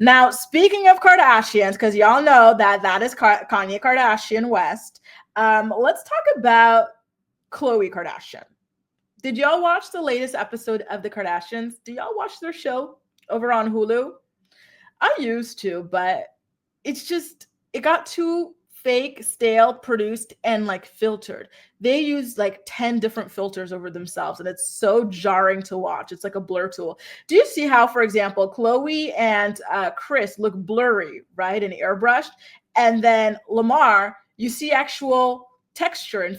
Now, speaking of Kardashians, because y'all know that is Kanye Kardashian West, let's talk about Khloe Kardashian. Did y'all watch the latest episode of The Kardashians? Do y'all watch their show over on Hulu? I used to, but it got too fake, stale, produced, and like filtered. They use like 10 different filters over themselves, and it's so jarring to watch. It's like a blur tool. Do you see how, for example, Khloe and Kris look blurry, right, and airbrushed? And then Lamar, you see actual texture and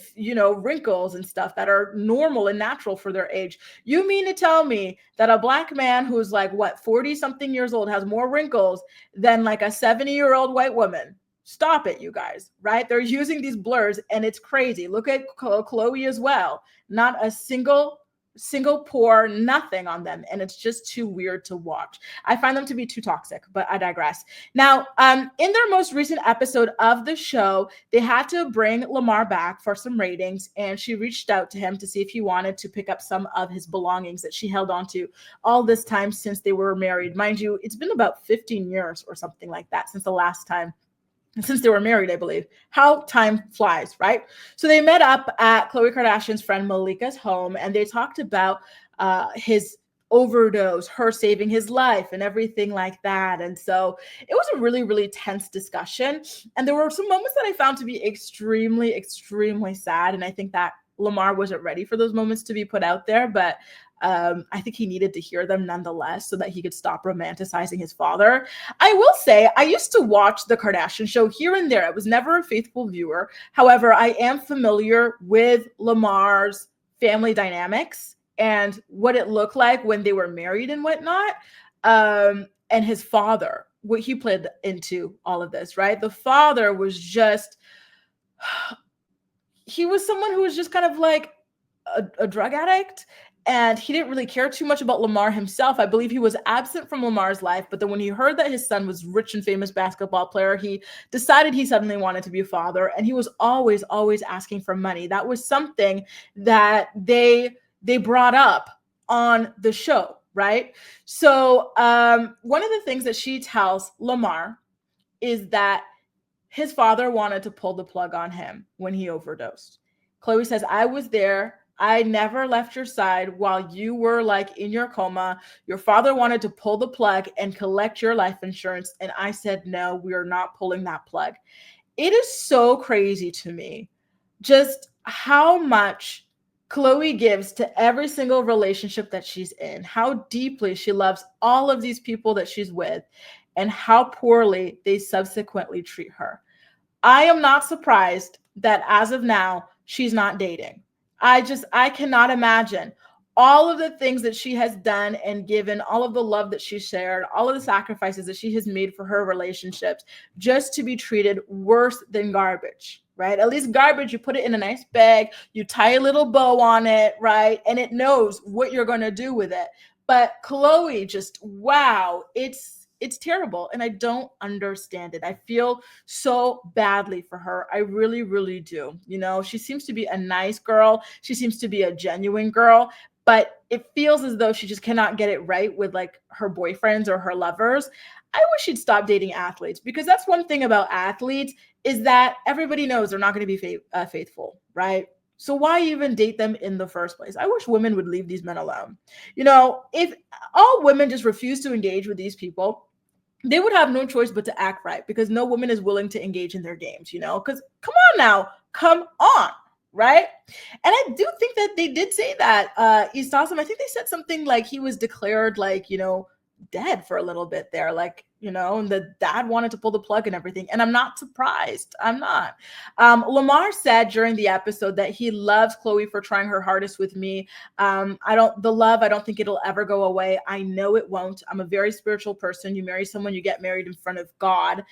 wrinkles and stuff that are normal and natural for their age. You mean to tell me that a black man who's like what 40 something years old has more wrinkles than like a 70-year-old white woman? Stop it, you guys, right? They're using these blurs and it's crazy. Look at Khloe as well. Not a single pore, nothing on them. And it's just too weird to watch. I find them to be too toxic, but I digress. Now, in their most recent episode of the show, they had to bring Lamar back for some ratings, and she reached out to him to see if he wanted to pick up some of his belongings that she held on to all this time since they were married. Mind you, it's been about 15 years or something like that since the last time. Since they were married, I believe. How time flies, right? So they met up at Khloe Kardashian's friend Malika's home, and they talked about his overdose, her saving his life, and everything like that. And so it was a really, really tense discussion. And there were some moments that I found to be extremely, extremely sad. And I think that Lamar wasn't ready for those moments to be put out there, but I think he needed to hear them nonetheless so that he could stop romanticizing his father. I will say, I used to watch the Kardashian show here and there. I was never a faithful viewer. However, I am familiar with Lamar's family dynamics and what it looked like when they were married and whatnot. And his father, what he played into all of this, right? The father was just, he was someone who was just kind of like a drug addict. And he didn't really care too much about Lamar himself. I believe he was absent from Lamar's life. But then when he heard that his son was rich and famous basketball player, he decided he suddenly wanted to be a father. And he was always, always asking for money. That was something that they brought up on the show, right? So one of the things that she tells Lamar is that his father wanted to pull the plug on him when he overdosed. Khloe says, I was there. I never left your side while you were like in your coma. Your father wanted to pull the plug and collect your life insurance. And I said, no, we are not pulling that plug. It is so crazy to me just how much Khloe gives to every single relationship that she's in, how deeply she loves all of these people that she's with, and how poorly they subsequently treat her. I am not surprised that as of now, she's not dating. I cannot imagine all of the things that she has done and given, all of the love that she shared, all of the sacrifices that she has made for her relationships, just to be treated worse than garbage, right? At least garbage, you put it in a nice bag, you tie a little bow on it, right? And it knows what you're going to do with it. But Khloe just, wow, it's terrible. And I don't understand it. I feel so badly for her. I really, really do. You know, she seems to be a nice girl. She seems to be a genuine girl, but it feels as though she just cannot get it right with like her boyfriends or her lovers. I wish she'd stop dating athletes, because that's one thing about athletes is that everybody knows they're not going to be faithful, right? So why even date them in the first place? I wish women would leave these men alone. You know, if all women just refuse to engage with these people, they would have no choice but to act right, because no woman is willing to engage in their games, you know, because come on, right? And I do think that they did say that East Awesome, I think they said something like he was declared like, you know, dead for a little bit there, like, you know, and the dad wanted to pull the plug and everything. And I'm not surprised. I'm not. Lamar said during the episode that he loves Khloe for trying her hardest with me. I don't think it'll ever go away. I know it won't. I'm a very spiritual person. You marry someone, you get married in front of God.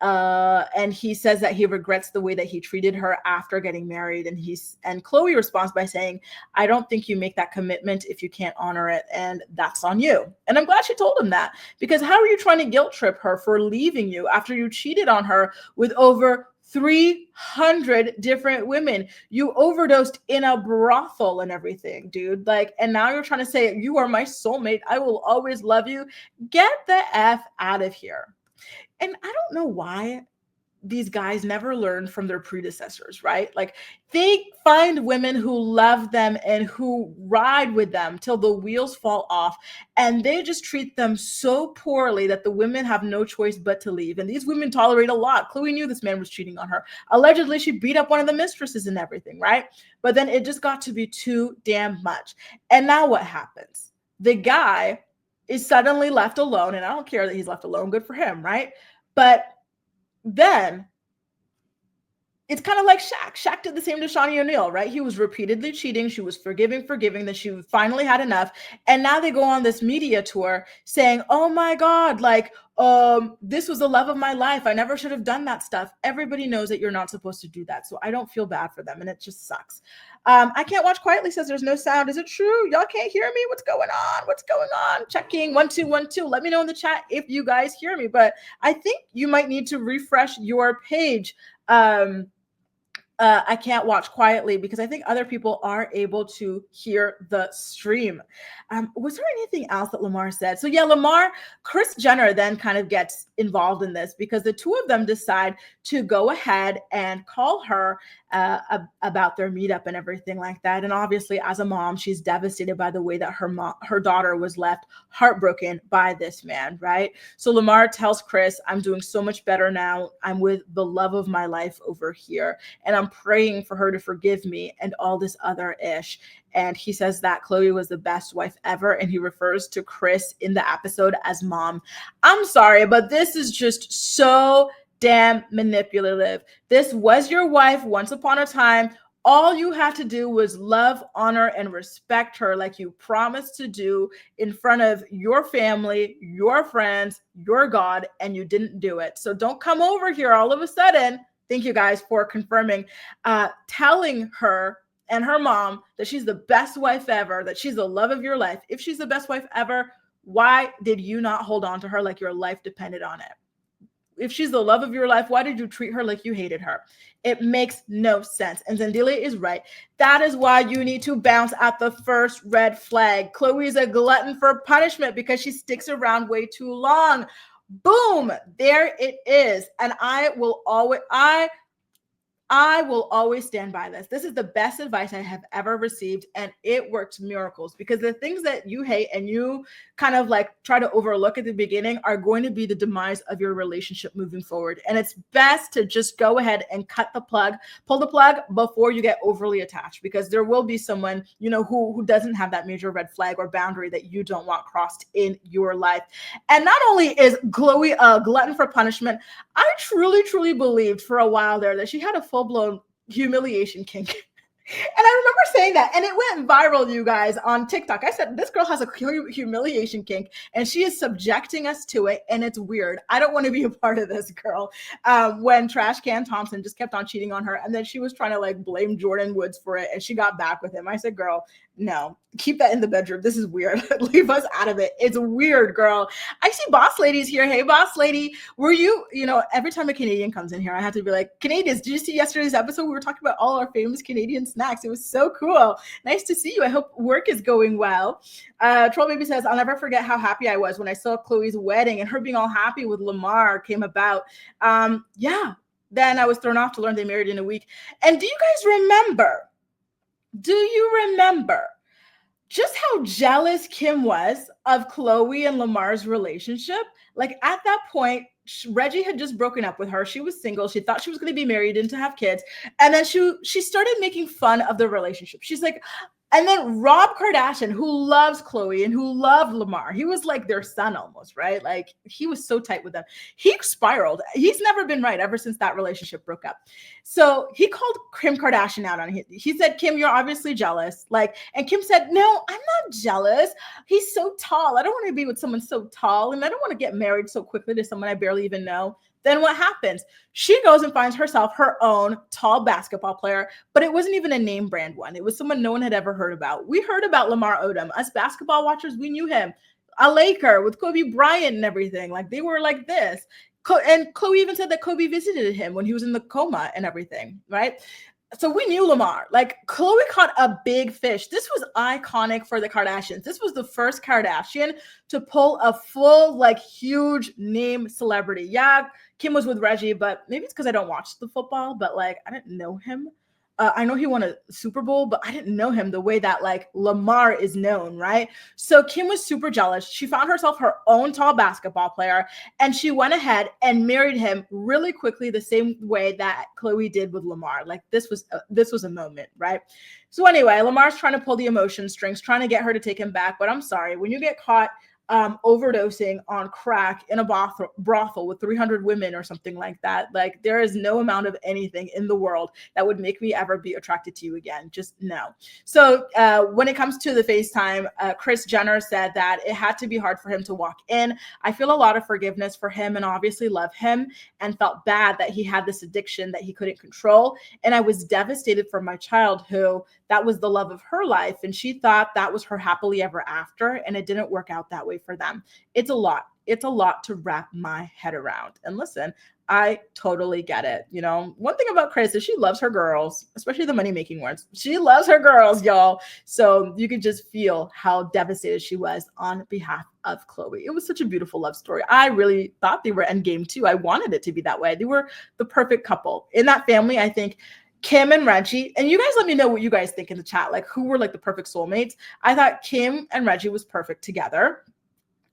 And he says that he regrets the way that he treated her after getting married. And Khloe responds by saying, I don't think you make that commitment if you can't honor it. And that's on you. And I'm glad she told him that, because how are you trying to guilt trip her for leaving you after you cheated on her with over 300 different women. You overdosed in a brothel and everything, dude. Like, and now you're trying to say, you are my soulmate, I will always love you. Get the F out of here. And I don't know why these guys never learned from their predecessors, right? Like, they find women who love them and who ride with them till the wheels fall off, and they just treat them so poorly that the women have no choice but to leave. And these women tolerate a lot. Khloe knew this man was cheating on her. Allegedly, she beat up one of the mistresses and everything, right? But then it just got to be too damn much. And now what happens? The guy is suddenly left alone, and I don't care that he's left alone. Good for him, right? But then it's kind of like Shaq. Shaq did the same to Shawnee O'Neal, right? He was repeatedly cheating. She was forgiving. Then she finally had enough. And now they go on this media tour saying, oh my God, like, this was the love of my life. I never should have done that stuff. Everybody knows that you're not supposed to do that. So I don't feel bad for them. And it just sucks. I can't watch quietly, says there's no sound. Is it true? Y'all can't hear me? What's going on? What's going on? Checking 1 2 1 2. Let me know in the chat if you guys hear me. But I think you might need to refresh your page. I can't watch quietly because I think other people are able to hear the stream. Was there anything else that Lamar said? So yeah, Kris Jenner then kind of gets involved in this because the two of them decide to go ahead and call her about their meetup and everything like that. And obviously, as a mom, she's devastated by the way that her daughter was left heartbroken by this man, right? So Lamar tells Kris, I'm doing so much better now. I'm with the love of my life over here, and I'm praying for her to forgive me and all this other ish. And he says that Khloe was the best wife ever, and he refers to Kris in the episode as mom. I'm sorry, but this is just so damn manipulative. This was your wife once upon a time. All you had to do was love, honor, and respect her like you promised to do in front of your family, your friends, your God, and you didn't do it. So don't come over here all of a sudden. Thank you guys for confirming, telling her and her mom that she's the best wife ever, that she's the love of your life. If she's the best wife ever, why did you not hold on to her like your life depended on it? If she's the love of your life, why did you treat her like you hated her? It makes no sense. And Zendelia is right. That is why you need to bounce at the first red flag. Khloe is a glutton for punishment because she sticks around way too long. Boom, there it is. And I will always stand by this. This is the best advice I have ever received, and it works miracles because the things that you hate and you kind of like try to overlook at the beginning are going to be the demise of your relationship moving forward. And it's best to just go ahead and pull the plug before you get overly attached, because there will be someone, who doesn't have that major red flag or boundary that you don't want crossed in your life. And not only is Khloe a glutton for punishment, I truly, truly believed for a while there that she had a full-blown humiliation kink. And I remember saying that, and it went viral, you guys, on TikTok. I said, this girl has a humiliation kink, and she is subjecting us to it, and it's weird. I don't want to be a part of this, girl. When Trash Can Thompson just kept on cheating on her, and then she was trying to blame Jordan Woods for it, and she got back with him. I said, girl, no, keep that in the bedroom. This is weird. Leave us out of it. It's weird, girl. I see Boss Lady's here. Hey, Boss Lady, were you, every time a Canadian comes in here, I have to be like, Canadians, did you see yesterday's episode? We were talking about all our famous Canadian snacks. It was so cool. Nice to see you. I hope work is going well. Troll Baby says, I'll never forget how happy I was when I saw Khloe's wedding and her being all happy with Lamar came about. Yeah. Then I was thrown off to learn they married in a week. And do you remember just how jealous Kim was of Khloe and Lamar's relationship? Like, at that point, Reggie had just broken up with her. She was single. She thought she was going to be married and to have kids. And then she started making fun of the relationship. She's like, and then Rob Kardashian, who loves Khloe and who loved Lamar, he was like their son almost, right? Like, he was so tight with them. He spiraled. He's never been right ever since that relationship broke up. So he called Kim Kardashian out on it. He said, Kim, you're obviously jealous. And Kim said, no, I'm not jealous. He's so tall. I don't want to be with someone so tall. And I don't want to get married so quickly to someone I barely even know. Then what happens? She goes and finds herself her own tall basketball player, but it wasn't even a name brand one. It was someone no one had ever heard about. We heard about Lamar Odom. Us basketball watchers, we knew him. A Laker with Kobe Bryant and everything. Like, they were like this. And Khloe even said that Kobe visited him when he was in the coma and everything, right? So we knew Lamar. Like, Khloe caught a big fish. This was iconic for the Kardashians. This was the first Kardashian to pull a full, like, huge name celebrity. Yeah, Kim was with Reggie, but maybe it's because I don't watch the football, but like, I didn't know him. I know he won a Super Bowl, but I didn't know him the way that like Lamar is known, right? So Kim was super jealous. She found herself her own tall basketball player, and she went ahead and married him really quickly, the same way that Khloe did with Lamar. Like, this was a moment, right? So anyway, Lamar's trying to pull the emotion strings, trying to get her to take him back. But I'm sorry, when you get caught overdosing on crack in a brothel with 300 women or something like that, like, there is no amount of anything in the world that would make me ever be attracted to you again. Just no. So when it comes to the FaceTime, Kris Jenner said that it had to be hard for him to walk in. I feel a lot of forgiveness for him and obviously love him, and felt bad that he had this addiction that he couldn't control. And I was devastated for my child, who that was the love of her life, and she thought that was her happily ever after, and it didn't work out that way for them. It's a lot. It's a lot to wrap my head around. And listen, I totally get it. You know, one thing about Kris is she loves her girls, especially the money-making ones. She loves her girls, y'all. So you could just feel how devastated she was on behalf of Khloe. It was such a beautiful love story. I really thought they were endgame too. I wanted it to be that way. They were the perfect couple. In that family, I think Kim and Reggie, and you guys let me know what you guys think in the chat, like who were like the perfect soulmates. I thought Kim and Reggie was perfect together.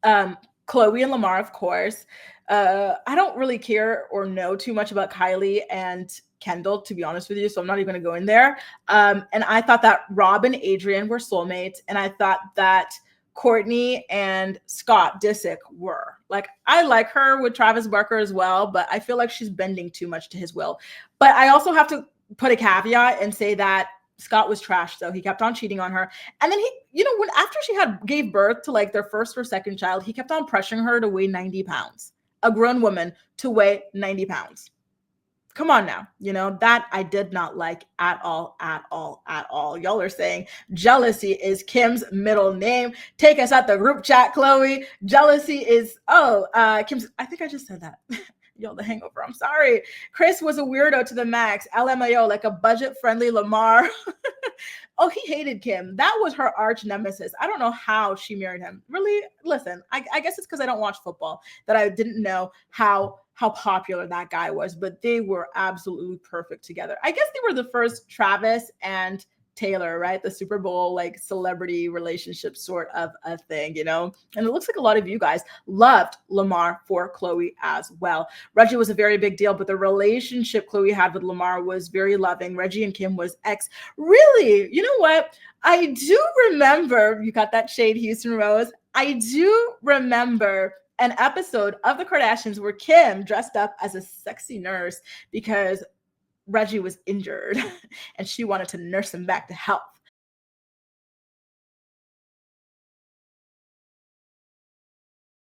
Khloe and Lamar, of course. I don't really care or know too much about Kylie and Kendall, to be honest with you, so I'm not even going to go in there. And I thought that Rob and Adrian were soulmates, and I thought that Courtney and Scott Disick were. Like, I like her with Travis Barker as well, but I feel like she's bending too much to his will. But I also have to put a caveat and say that Scott was trash, though. He kept on cheating on her. And then he, you know, when after she gave birth to like their first or second child, he kept on pressuring her to weigh 90 pounds. A grown woman to weigh 90 pounds. Come on now. You know, that I did not like at all, at all, at all. Y'all are saying jealousy is Kim's middle name. Take us out the group chat, Khloe. Jealousy is, Kim's, I think I just said that. Yo, the hangover. I'm sorry. Kris was a weirdo to the max. LMAO, like a budget-friendly Lamar. Oh, he hated Kim. That was her arch nemesis. I don't know how she married him. Really? Listen, I guess it's because I don't watch football that I didn't know how popular that guy was, but they were absolutely perfect together. I guess they were the first Travis and Taylor, right? The Super Bowl, like, celebrity relationship sort of a thing, you know? And it looks like a lot of you guys loved Lamar for Khloe as well. Reggie was a very big deal, but the relationship Khloe had with Lamar was very loving. Reggie and Kim was ex. Really? You know what? I do remember, you got that shade, Houston Rose. I do remember an episode of the Kardashians where Kim dressed up as a sexy nurse because Reggie was injured and she wanted to nurse him back to health.